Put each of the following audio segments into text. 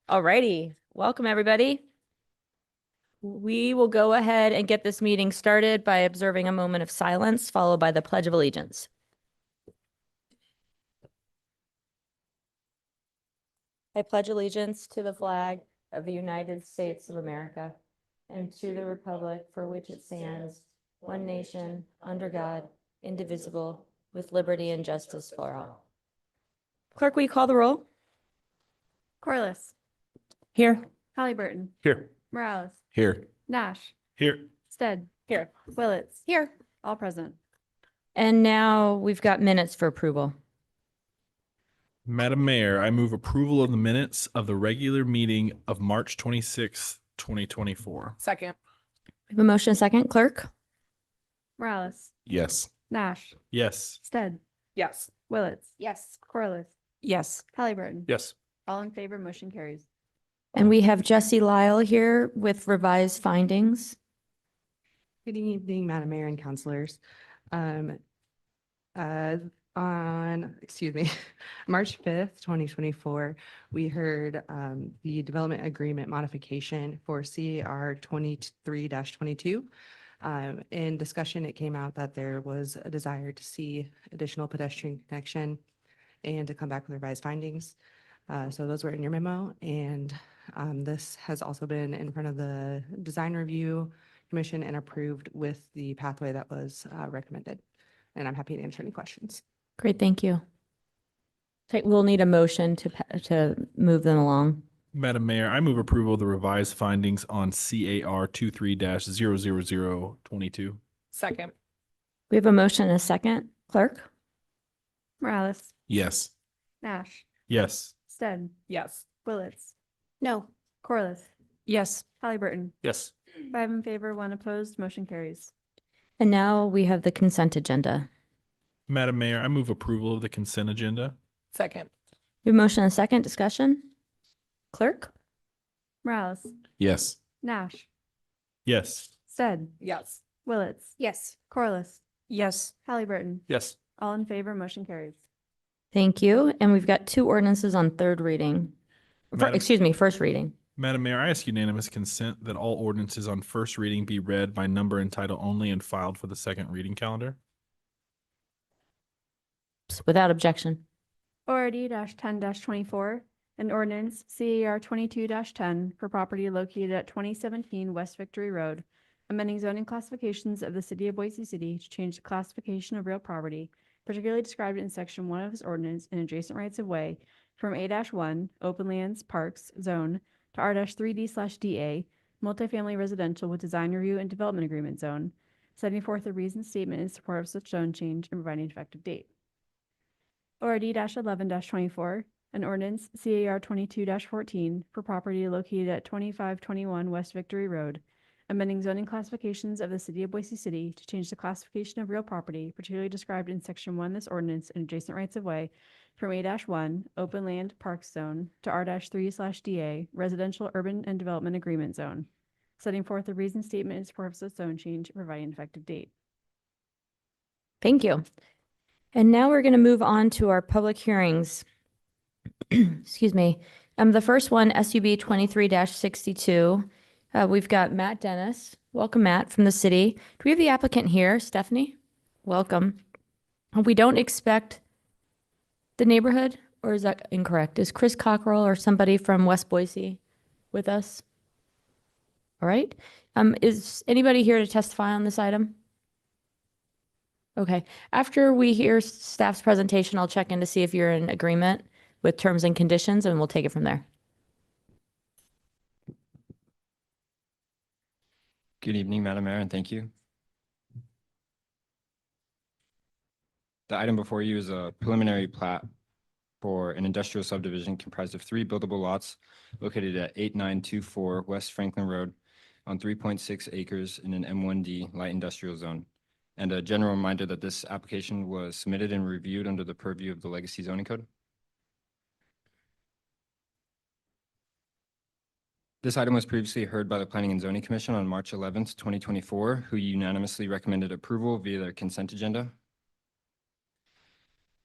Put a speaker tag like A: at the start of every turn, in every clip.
A: Alrighty, welcome everybody. We will go ahead and get this meeting started by observing a moment of silence, followed by the Pledge of Allegiance. I pledge allegiance to the flag of the United States of America and to the republic for which it stands, one nation, under God, indivisible, with liberty and justice for all. Clerk, will you call the roll?
B: Corliss,
A: Here.
B: Halliburton,
C: Here.
B: Morales,
C: Here.
B: Nash,
C: Here.
B: Stead,
A: Here.
B: Willetts,
A: Here.
B: all present.
A: And now we've got minutes for approval.
C: Madam Mayor, I move approval of the minutes of the regular meeting of March 26th, 2024.
D: Second.
A: We have a motion, a second. Clerk?
B: Morales,
C: Yes.
B: Nash,
C: Yes.
B: Stead,
D: Yes.
B: Willetts,
D: Yes.
B: Corliss,
A: Yes.
B: Halliburton.
C: Yes.
B: All in favor, motion carries.
A: And we have Jesse Lyle here with revised findings.
E: Good evening, Madam Mayor and councilors. March 5th, 2024, we heard the development agreement modification for CAR 23-22. In discussion, it came out that there was a desire to see additional pedestrian connection and to come back with revised findings. So those were in your memo, and this has also been in front of the design review commission and approved with the pathway that was recommended. And I'm happy to answer any questions.
A: Great, thank you. Okay, we'll need a motion to move them along.
C: Madam Mayor, I move approval of the revised findings on CAR 23-00022.
D: Second.
A: We have a motion and a second. Clerk?
B: Morales,
C: Yes.
B: Nash,
C: Yes.
B: Stead,
D: Yes.
B: Willetts,
D: No.
B: Corliss,
A: Yes.
B: Halliburton.
C: Yes.
B: 5 in favor, 1 opposed, motion carries.
A: And now we have the consent agenda.
C: Madam Mayor, I move approval of the consent agenda.
D: Second.
A: We have a motion and a second. Discussion? Clerk?
B: Morales,
C: Yes.
B: Nash,
C: Yes.
B: Stead,
D: Yes.
B: Willetts,
D: Yes.
B: Corliss,
A: Yes.
B: Halliburton.
C: Yes.
B: All in favor, motion carries.
A: Thank you. And we've got two ordinances on third reading.
C: Madam-
A: First reading.
C: Madam Mayor, I ask unanimous consent that all ordinances on first reading be read by number and title only and filed for the second reading calendar.
A: Without objection.
B: ORD 10-24, an ordinance CAR 22-10 for property located at 2017 West Victory Road, amending zoning classifications of the city of Boise City to change the classification of real property, particularly described in section 1 of this ordinance in adjacent rights of way from A-1 open lands parks zone to R-3D/DA multifamily residential with design review and development agreement zone, setting forth a reasoned statement in support of such zone change and providing an effective date. ORD 11-24, an ordinance CAR 22-14 for property located at 2521 West Victory Road, amending zoning classifications of the city of Boise City to change the classification of real property, particularly described in section 1 of this ordinance and adjacent rights of way from A-1 open land parks zone to R-3/DA residential urban and development agreement zone, setting forth a reasoned statement in support of such zone change and providing an effective date.
A: Thank you. And now we're going to move on to our public hearings. Excuse me. The first one, SUB 23-62. We've got Matt Dennis. Welcome, Matt, from the city. Do we have the applicant here? Stephanie? Welcome. We don't expect the neighborhood, or is that incorrect? Is Chris Cockrell or somebody from West Boise with us? All right. Is anybody here to testify on this item? Okay. After we hear staff's presentation, I'll check in to see if you're in agreement with terms and conditions, and we'll take it from there.
F: Good evening, Madam Mayor, and thank you. The item before you is a preliminary plat for an industrial subdivision comprised of 3 buildable lots located at 8924 West Franklin Road on 3.6 acres in an M1D light industrial zone. And a general reminder that this application was submitted and reviewed under the purview of the Legacy Zoning Code. This item was previously heard by the Planning and Zoning Commission on March 11th, 2024, who unanimously recommended approval via their consent agenda.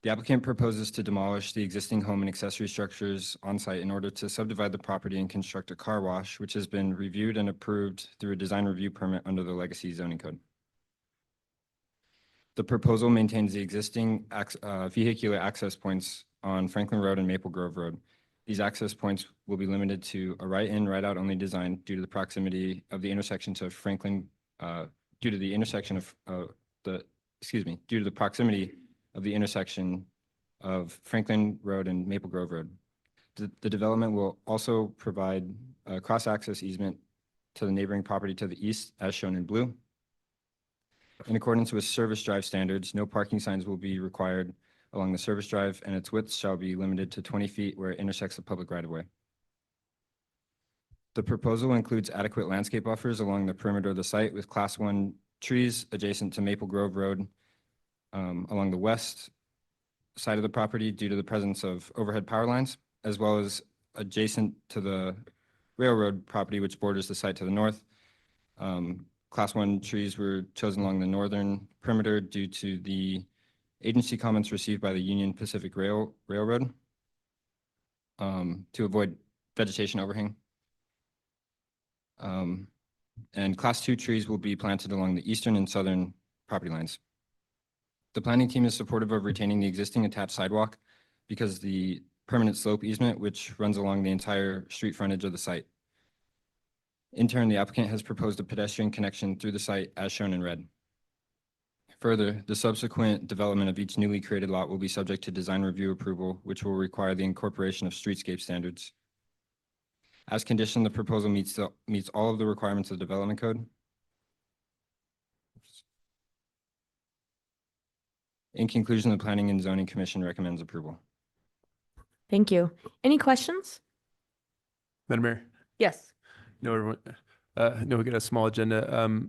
F: The applicant proposes to demolish the existing home and accessory structures on site in order to subdivide the property and construct a car wash, which has been reviewed and approved through a design review permit under the Legacy zoning code. The proposal maintains the existing vehicular access points on Franklin Road and Maple Grove Road. These access points will be limited to a right-in, right-out only design due to the proximity of the intersection to Franklin, due to the proximity of the intersection of Franklin Road and Maple Grove Road. The development will also provide a cross-access easement to the neighboring property to the east, as shown in blue. In accordance with service drive standards, no parking signs will be required along the service drive, and its width shall be limited to 20 feet where it intersects the public right-of-way. The proposal includes adequate landscape buffers along the perimeter of the site with Class 1 trees adjacent to Maple Grove Road along the west side of the property due to the presence of overhead power lines, as well as adjacent to the railroad property which borders the site to the north. Class 1 trees were chosen along the northern perimeter due to the agency comments received by the Union Pacific Railroad to avoid vegetation overhang. And Class 2 trees will be planted along the eastern and southern property lines. The planning team is supportive of retaining the existing attached sidewalk because the permanent slope easement, which runs along the entire street frontage of the site. In turn, the applicant has proposed a pedestrian connection through the site as shown in red. Further, the subsequent development of each newly created lot will be subject to design review approval, which will require the incorporation of streetscape standards. As conditioned, the proposal meets all of the requirements of the development code. In conclusion, the Planning and Zoning Commission recommends approval.
A: Thank you. Any questions?
D: Madam Mayor,
A: Yes.
D: no, everyone, no, we got a small agenda.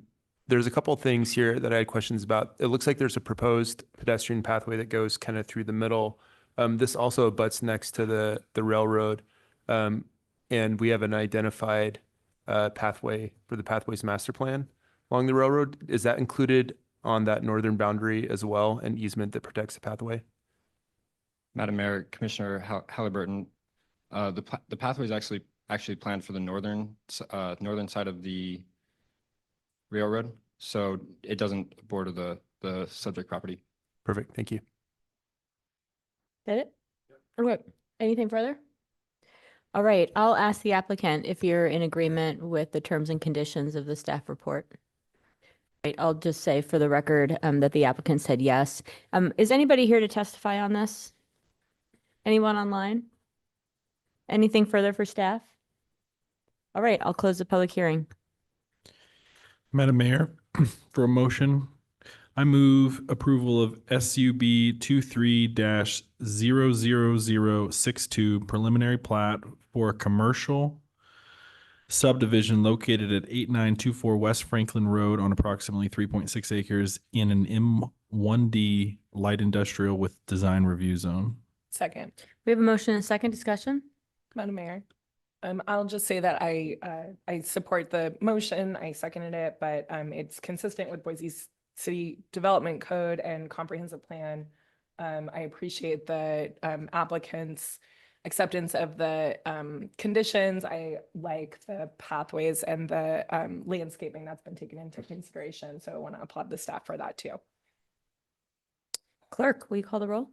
D: There's a couple of things here that I had questions about. It looks like there's a proposed pedestrian pathway that goes kind of through the middle. This also abuts next to the railroad. And we have an identified pathway for the Pathways Master Plan along the railroad. Is that included on that northern boundary as well, an easement that protects the pathway?
F: Madam Mayor, Commissioner Halliburton, the pathway is actually planned for the northern side of the railroad, so it doesn't border the subject property.
D: Perfect, thank you.
A: That it? Okay. Anything further? All right, I'll ask the applicant if you're in agreement with the terms and conditions of the staff report. Right, I'll just say for the record that the applicant said yes. Is anybody here to testify on this? Anyone online? Anything further for staff? All right, I'll close the public hearing.
C: Madam Mayor, for a motion, I move approval of SUB 23-00062 preliminary plat for a commercial subdivision located at 8924 West Franklin Road on approximately 3.6 acres in an M1D light industrial with design review zone.
G: Second,
A: We have a motion and a second discussion.
G: Madam Mayor. I'll just say that I support the motion. I seconded it, but it's consistent with Boise's City Development Code and Comprehensive Plan. I appreciate the applicant's acceptance of the conditions. I like the pathways and the landscaping that's been taken into consideration. So I want to applaud the staff for that too.
A: Clerk, will you call the roll?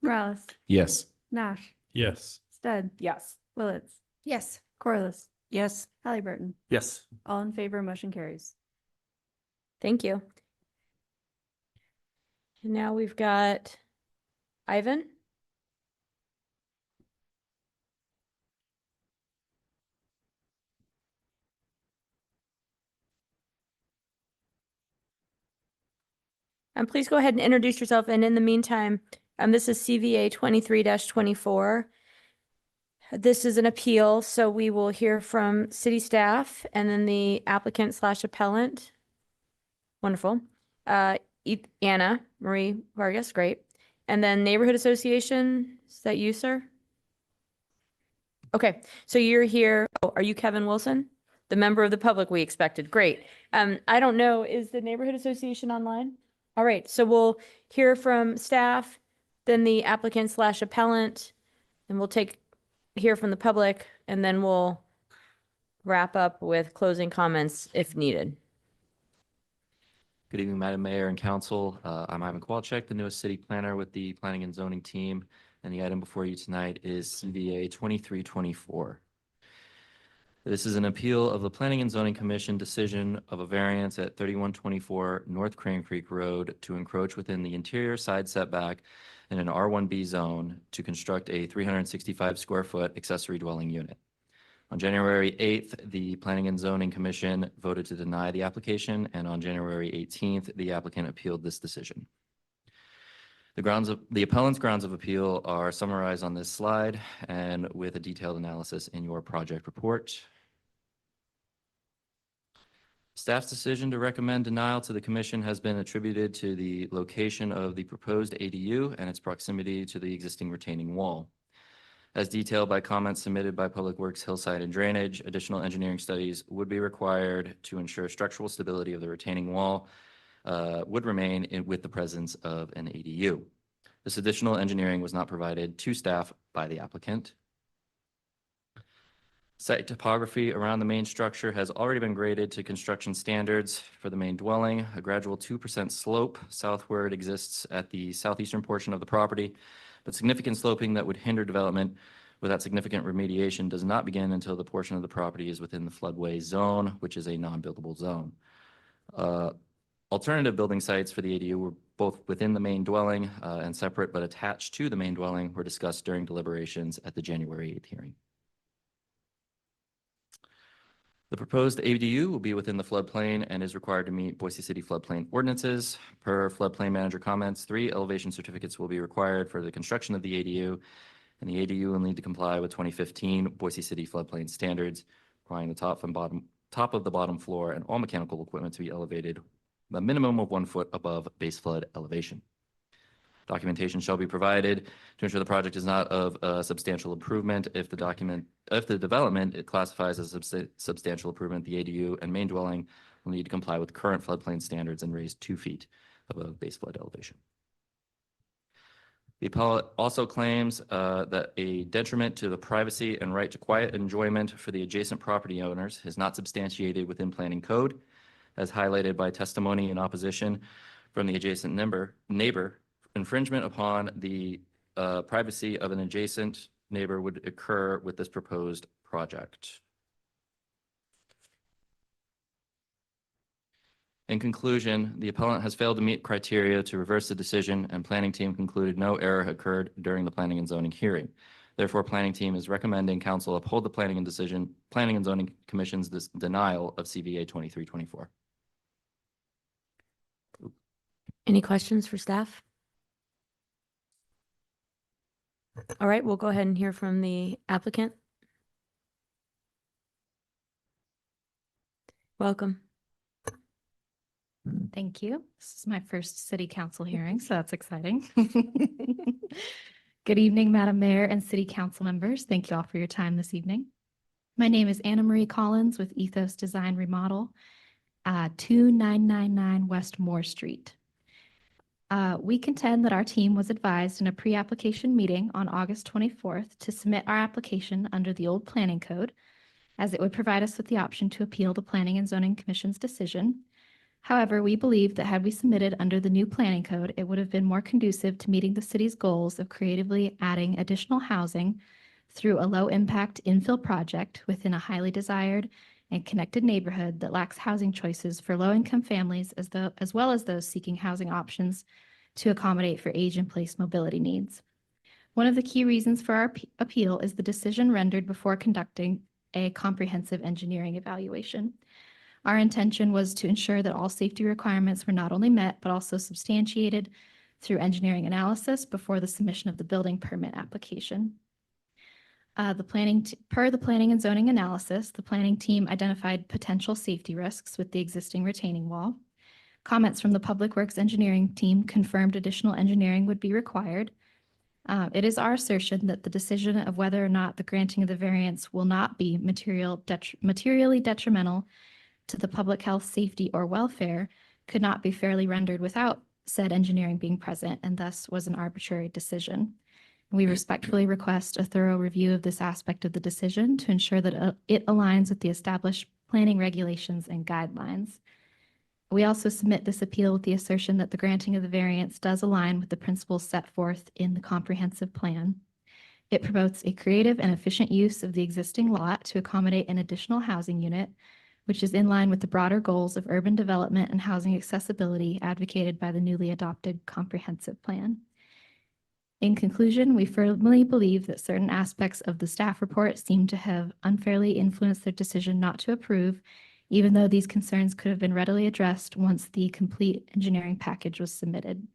B: Morales,
C: Yes.
B: Nash,
C: Yes.
B: Stead,
G: Yes.
B: Willetts,
H: Yes.
B: Corliss,
H: Yes.
B: Halliburton.
D: Yes.
B: All in favor, motion carries.
A: Thank you. And now we've got Ivan. Please go ahead and introduce yourself. And in the meantime, this is CVA 23-24. This is an appeal, so we will hear from city staff and then the applicant / appellant. Wonderful. Anna Marie Vargas, great. And then Neighborhood Association, is that you, sir? Okay, so you're here. Oh, are you Kevin Wilson? The member of the public we expected. Great. I don't know, is the Neighborhood Association online? All right, so we'll hear from staff, then the applicant slash appellant, and we'll hear from the public, and then we'll wrap up with closing comments if needed.
H: Good evening, Madam Mayor and Council. I'm Ivan Kowalczyk, the newest city planner with the Planning and Zoning team. And the item before you tonight is CVA 2324. This is an appeal of the Planning and Zoning Commission decision of a variance at 3124 North Crane Creek Road to encroach within the interior side setback in an R1B zone to construct a 365 square foot accessory dwelling unit. On January 8th, the Planning and Zoning Commission voted to deny the application, and on January 18th, the applicant appealed this decision. The appellant's grounds of appeal are summarized on this slide and with a detailed analysis in your project report. Staff's decision to recommend denial to the commission has been attributed to the location of the proposed ADU and its proximity to the existing retaining wall. As detailed by comments submitted by Public Works, Hillside, and Drainage, additional engineering studies would be required to ensure structural stability of the retaining wall would remain with the presence of an ADU. This additional engineering was not provided to staff by the applicant. Site topography around the main structure has already been graded to construction standards for the main dwelling. A gradual 2% slope southward exists at the southeastern portion of the property, but significant sloping that would hinder development without significant remediation does not begin until the portion of the property is within the floodway zone, which is a non-buildable zone. Alternative building sites for the ADU were both within the main dwelling and separate but attached to the main dwelling were discussed during deliberations at the January 8th hearing. The proposed ADU will be within the floodplain and is required to meet Boise City floodplain ordinances. Per floodplain manager comments, 3 elevation certificates will be required for the construction of the ADU, and the ADU will need to comply with 2015 Boise City floodplain standards, requiring the top of the bottom floor and all mechanical equipment to be elevated a minimum of 1 foot above base flood elevation. Documentation shall be provided to ensure the project is not of a substantial improvement. If the development it classifies as a substantial improvement, the ADU and main dwelling will need to comply with current floodplain standards and raise 2 feet above base flood elevation. The appellant also claims that a detriment to the privacy and right to quiet enjoyment for the adjacent property owners is not substantiated within planning code, as highlighted by testimony in opposition from the adjacent neighbor. Infringement upon the privacy of an adjacent neighbor would occur with this proposed project. In conclusion, the appellant has failed to meet criteria to reverse the decision, and planning team concluded no error occurred during the planning and zoning hearing. Therefore, planning team is recommending council uphold the planning and zoning commission's denial of CVA 2324.
A: Any questions for staff? All right, we'll go ahead and hear from the applicant. Welcome.
I: Thank you. This is my first city council hearing, so that's exciting. Good evening, Madam Mayor and city council members. Thank you all for your time this evening. My name is Anna Marie Collins with Ethos Design Remodel, 2999 West Moore Street. We contend that our team was advised in a pre-application meeting on August 24th to submit our application under the old planning code, as it would provide us with the option to appeal the Planning and Zoning Commission's decision. However, we believe that had we submitted under the new planning code, it would have been more conducive to meeting the city's goals of creatively adding additional housing through a low-impact infill project within a highly desired and connected neighborhood that lacks housing choices for low-income families as well as those seeking housing options to accommodate for age and place mobility needs. One of the key reasons for our appeal is the decision rendered before conducting a comprehensive engineering evaluation. Our intention was to ensure that all safety requirements were not only met, but also substantiated through engineering analysis before the submission of the building permit application. Per the planning and zoning analysis, the planning team identified potential safety risks with the existing retaining wall. Comments from the Public Works engineering team confirmed additional engineering would be required. It is our assertion that the decision of whether or not the granting of the variance will not be materially detrimental to the public health, safety, or welfare could not be fairly rendered without said engineering being present, and thus was an arbitrary decision. We respectfully request a thorough review of this aspect of the decision to ensure that it aligns with the established planning regulations and guidelines. We also submit this appeal with the assertion that the granting of the variance does align with the principles set forth in the comprehensive plan. It promotes a creative and efficient use of the existing lot to accommodate an additional housing unit, which is in line with the broader goals of urban development and housing accessibility advocated by the newly adopted comprehensive plan. In conclusion, we firmly believe that certain aspects of the staff report seem to have unfairly influenced their decision not to approve, even though these concerns could have been readily addressed once the complete engineering package was submitted.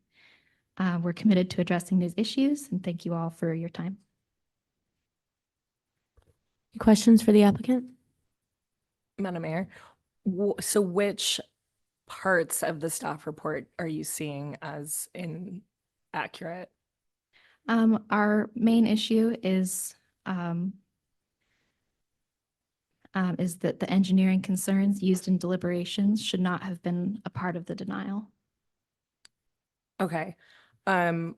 I: We're committed to addressing these issues, and thank you all for your time.
A: Questions for the applicant?
G: Madam Mayor, so which parts of the staff report are you seeing as inaccurate?
I: Our main issue is that the engineering concerns used in deliberations should not have been a part of the denial.
G: Okay. Madam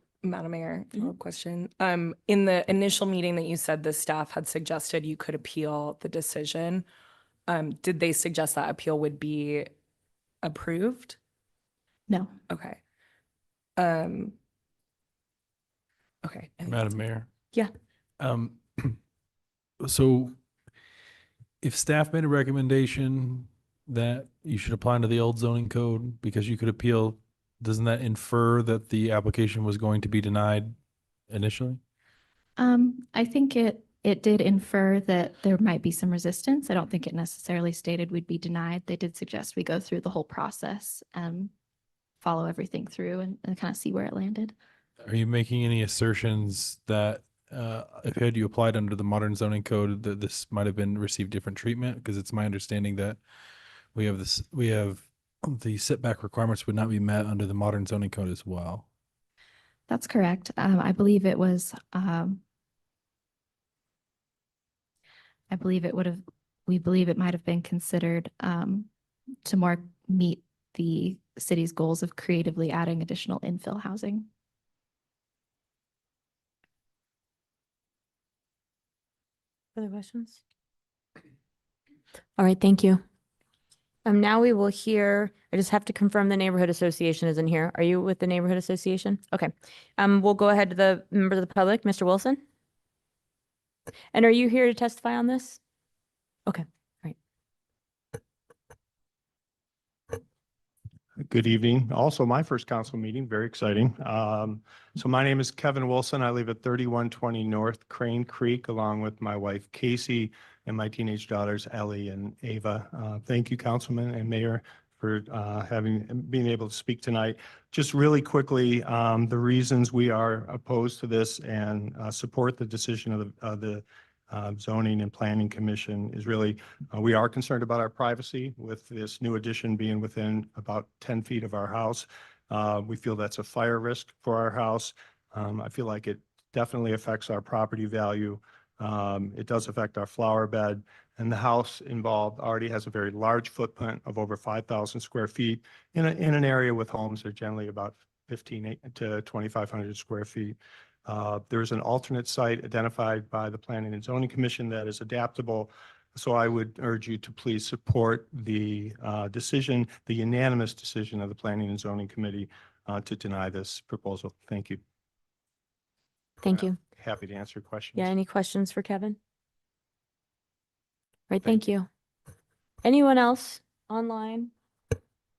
G: Mayor, follow-up question. In the initial meeting that you said the staff had suggested you could appeal the decision, did they suggest that appeal would be approved?
I: No.
G: Okay. Okay.
C: Madam Mayor.
A: Yeah.
C: So if staff made a recommendation that you should apply under the old zoning code because you could appeal, doesn't that infer that the application was going to be denied initially?
I: I think it did infer that there might be some resistance. I don't think it necessarily stated we'd be denied. They did suggest we go through the whole process and follow everything through and kind of see where it landed.
C: Are you making any assertions that if had you applied under the modern zoning code, that this might have been received different treatment? Because it's my understanding that we have the setback requirements would not be met under the modern zoning code as well.
I: That's correct. I believe it was, we believe it might have been considered to more meet the city's goals of creatively adding additional infill housing.
A: Other questions? All right, thank you. Now we will hear, I just have to confirm the neighborhood association is in here. Are you with the neighborhood association? Okay. We'll go ahead to the member of the public, Mr. Wilson. And are you here to testify on this? Okay, right.
J: Good evening. Also, my first council meeting, very exciting. So my name is Kevin Wilson. I live at 3120 North Crane Creek, along with my wife Casey and my teenage daughters Ellie and Ava. Thank you, Councilman and Mayor, for being able to speak tonight. Just really quickly, the reasons we are opposed to this and support the decision of the Zoning and Planning Commission is really, we are concerned about our privacy with this new addition being within about 10 feet of our house. We feel that's a fire risk for our house. I feel like it definitely affects our property value. It does affect our flower bed, and the house involved already has a very large footprint of over 5,000 square feet in an area with homes that are generally about 15 to 2,500 square feet. There's an alternate site identified by the Planning and Zoning Commission that is adaptable. So I would urge you to please support the decision, the unanimous decision of the Planning and Zoning Committee to deny this proposal. Thank you.
A: Thank you.
J: Happy to answer questions.
A: Yeah, any questions for Kevin? Right, thank you. Anyone else online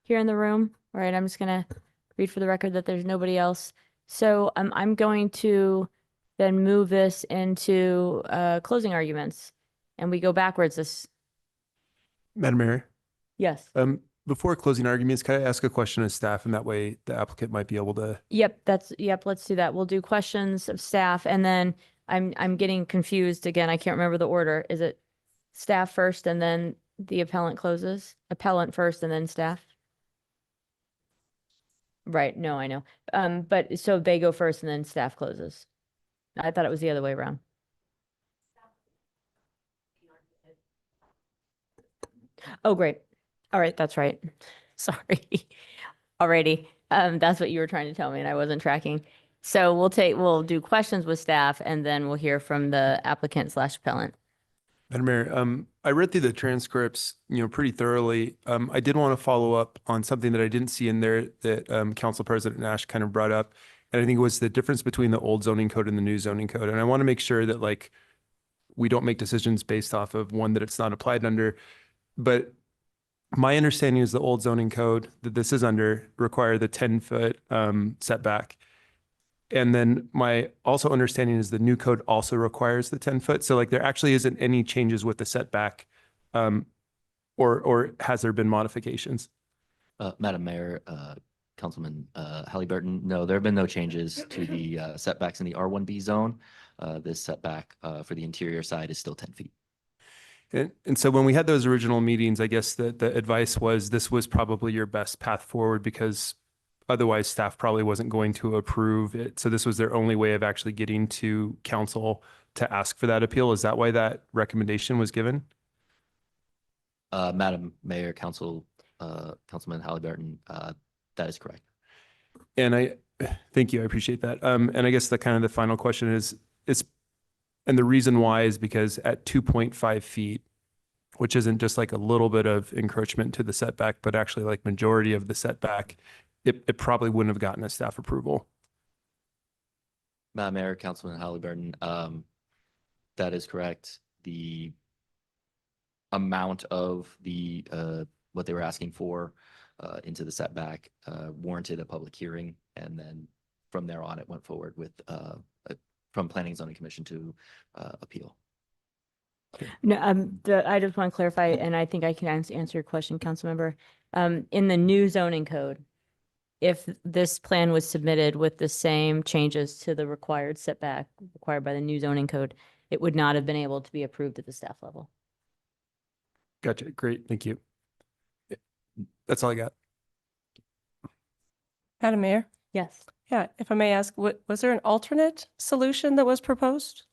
A: here in the room? All right, I'm just gonna read for the record that there's nobody else. So I'm going to then move this into closing arguments, and we go backwards.
D: Madam Mayor,
A: Yes.
D: before closing arguments, can I ask a question of staff, and that way the applicant might be able to?
A: Yep, let's do that. We'll do questions of staff, and then I'm getting confused again. I can't remember the order. Is it staff first and then the appellant closes? Appellant first and then staff? Right, no, I know. But so they go first and then staff closes. I thought it was the other way around. Oh, great. All right, that's right. Sorry. Alrighty. That's what you were trying to tell me and I wasn't tracking. So we'll do questions with staff and then we'll hear from the applicant slash appellant.
D: Madam Mayor, I read through the transcripts, pretty thoroughly. I did want to follow up on something that I didn't see in there that Council President Nash kind of brought up. And I think it was the difference between the old zoning code and the new zoning code. And I want to make sure that like we don't make decisions based off of one that it's not applied under. But my understanding is the old zoning code that this is under require the 10-foot setback. And then my also understanding is the new code also requires the 10-foot. So like there actually isn't any changes with the setback, or has there been modifications?
H: Madam Mayor, Councilman Halliburton, no, there have been no changes to the setbacks in the R1B zone. This setback for the interior side is still 10 feet.
D: And so when we had those original meetings, I guess the advice was this was probably your best path forward because otherwise staff probably wasn't going to approve it. So this was their only way of actually getting to council to ask for that appeal. Is that why that recommendation was given?
H: Madam Mayor, Councilman Halliburton, that is correct.
D: And thank you. I appreciate that. And I guess the final question is, and the reason why is because at 2.5 feet, which isn't just like a little bit of encroachment to the setback, but actually like majority of the setback, it probably wouldn't have gotten a staff approval.
H: Madam Mayor, Councilman Halliburton, that is correct. The amount of the what they were asking for into the setback warranted a public hearing, and then from there on, it went forward with from Planning and Zoning Commission to appeal.
A: No, I just want to clarify, and I think I can answer your question, council member. In the new zoning code, if this plan was submitted with the same changes to the required setback required by the new zoning code, it would not have been able to be approved at the staff level.
D: Gotcha. Great. Thank you. That's all I got.
K: Madam Mayor,
A: Yes.
K: yeah, if I may ask, was there an alternate solution that was proposed?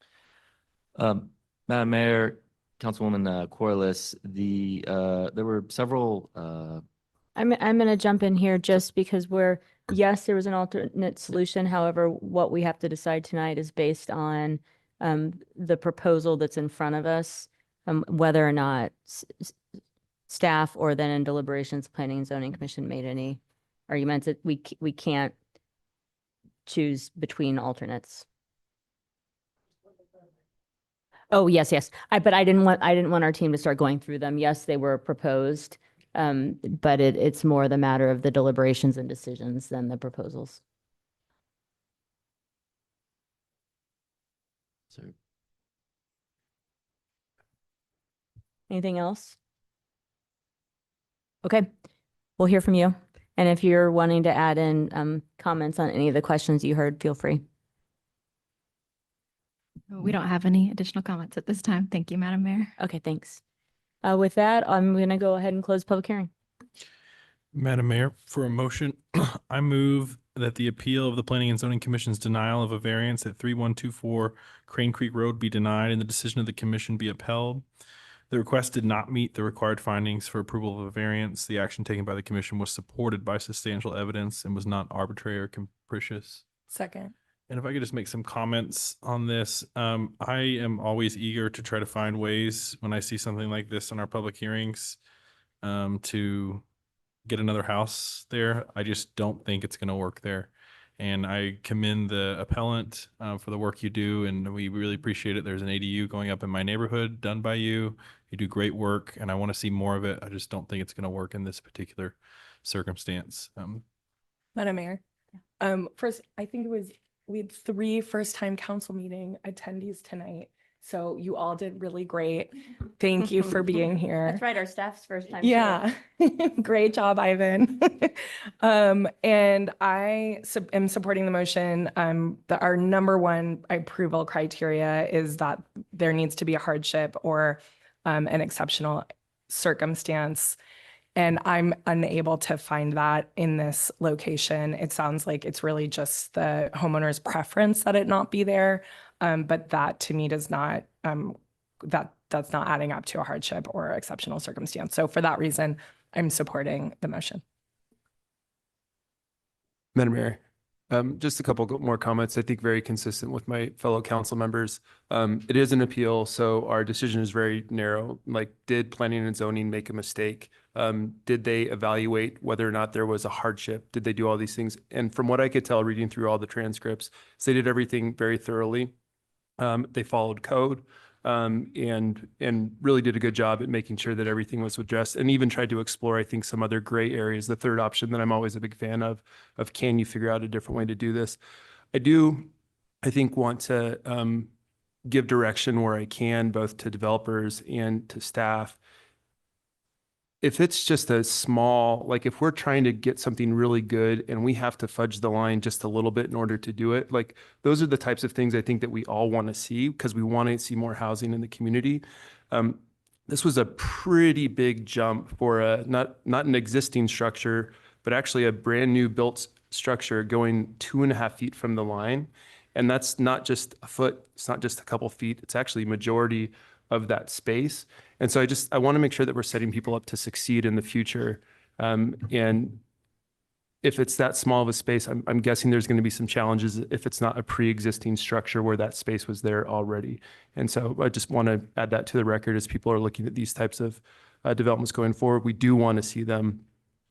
H: Madam Mayor, Councilwoman Corliss, there were several
A: I'm going to jump in here just because yes, there was an alternate solution. However, what we have to decide tonight is based on the proposal that's in front of us, whether or not staff or then in deliberations, Planning and Zoning Commission made any arguments that we can't choose between alternates. Oh, yes, yes. But I didn't want our team to start going through them. Yes, they were proposed. But it's more the matter of the deliberations and decisions than the proposals.
H: So
A: Anything else? Okay, we'll hear from you. And if you're wanting to add in comments on any of the questions you heard, feel free.
I: We don't have any additional comments at this time. Thank you, Madam Mayor.
A: Okay, thanks. With that, I'm going to go ahead and close public hearing.
C: Madam Mayor, for a motion, I move that the appeal of the Planning and Zoning Commission's denial of a variance at 3124 Crane Creek Road be denied and the decision of the commission be upheld. The request did not meet the required findings for approval of a variance. The action taken by the commission was supported by substantial evidence and was not arbitrary or capricious.
G: Second.
C: And if I could just make some comments on this, I am always eager to try to find ways when I see something like this in our public hearings to get another house there. I just don't think it's going to work there. And I commend the appellant for the work you do, and we really appreciate it. There's an ADU going up in my neighborhood done by you. You do great work, and I want to see more of it. I just don't think it's going to work in this particular circumstance.
G: Madam Mayor, first, I think we had 3 first-time council meeting attendees tonight. So you all did really great. Thank you for being here.
A: That's right, our staff's first time.
G: Yeah, great job, Ivan. And I am supporting the motion. Our number one approval criteria is that there needs to be a hardship or an exceptional circumstance. And I'm unable to find that in this location. It sounds like it's really just the homeowner's preference that it not be there. But that to me does not, that's not adding up to a hardship or exceptional circumstance. So for that reason, I'm supporting the motion.
D: Madam Mayor, just a couple more comments, I think very consistent with my fellow council members. It is an appeal, so our decision is very narrow. Like, did planning and zoning make a mistake? Did they evaluate whether or not there was a hardship? Did they do all these things? And from what I could tell, reading through all the transcripts, they did everything very thoroughly. They followed code. And really did a good job at making sure that everything was addressed, and even tried to explore, I think, some other gray areas. The third option that I'm always a big fan of can you figure out a different way to do this? I think, want to give direction where I can, both to developers and to staff. If it's just a small, like if we're trying to get something really good and we have to fudge the line just a little bit in order to do it, like those are the types of things I think that we all want to see because we want to see more housing in the community. This was a pretty big jump for not an existing structure, but actually a brand new built structure going 2.5 feet from the line. And that's not just a foot, it's not just a couple feet, it's actually majority of that space. And so I want to make sure that we're setting people up to succeed in the future. And if it's that small of a space, I'm guessing there's going to be some challenges if it's not a pre-existing structure where that space was there already. And so I just want to add that to the record as people are looking at these types of developments going forward. We do want to see them,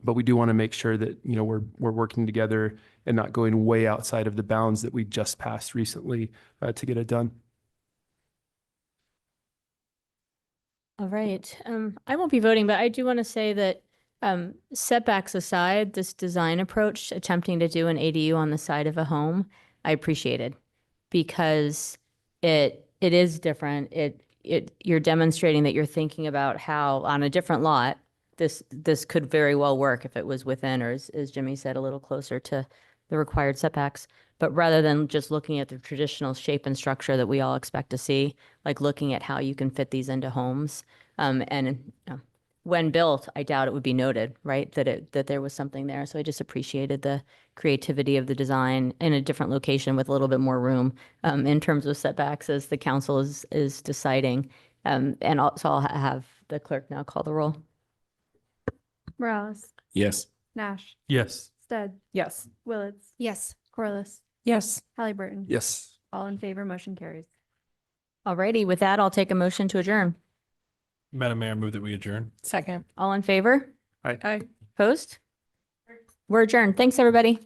D: but we do want to make sure that, you know, we're working together and not going way outside of the bounds that we just passed recently to get it done.
A: All right. I won't be voting, but I do want to say that setbacks aside, this design approach, attempting to do an ADU on the side of a home, I appreciated because it is different. You're demonstrating that you're thinking about how on a different lot, this could very well work if it was within, or as Jimmy said, a little closer to the required setbacks. But rather than just looking at the traditional shape and structure that we all expect to see, like looking at how you can fit these into homes. When built, I doubt it would be noted, right, that there was something there. So I just appreciated the creativity of the design in a different location with a little bit more room in terms of setbacks as the council is deciding. And also I'll have the clerk now call the roll.
B: Morales,
C: Yes.
B: Nash,
C: Yes.
B: Stead,
G: Yes.
B: Willetts,
I: Yes.
B: Corliss,
K: Yes.
B: Halliburton.
D: Yes.
B: All in favor, motion carries.
A: All righty, with that, I'll take a motion to adjourn.
C: Madam Mayor, move that we adjourn.
G: Second.
A: All in favor?
G: Aye.
A: Opposed? We're adjourned. Thanks, everybody.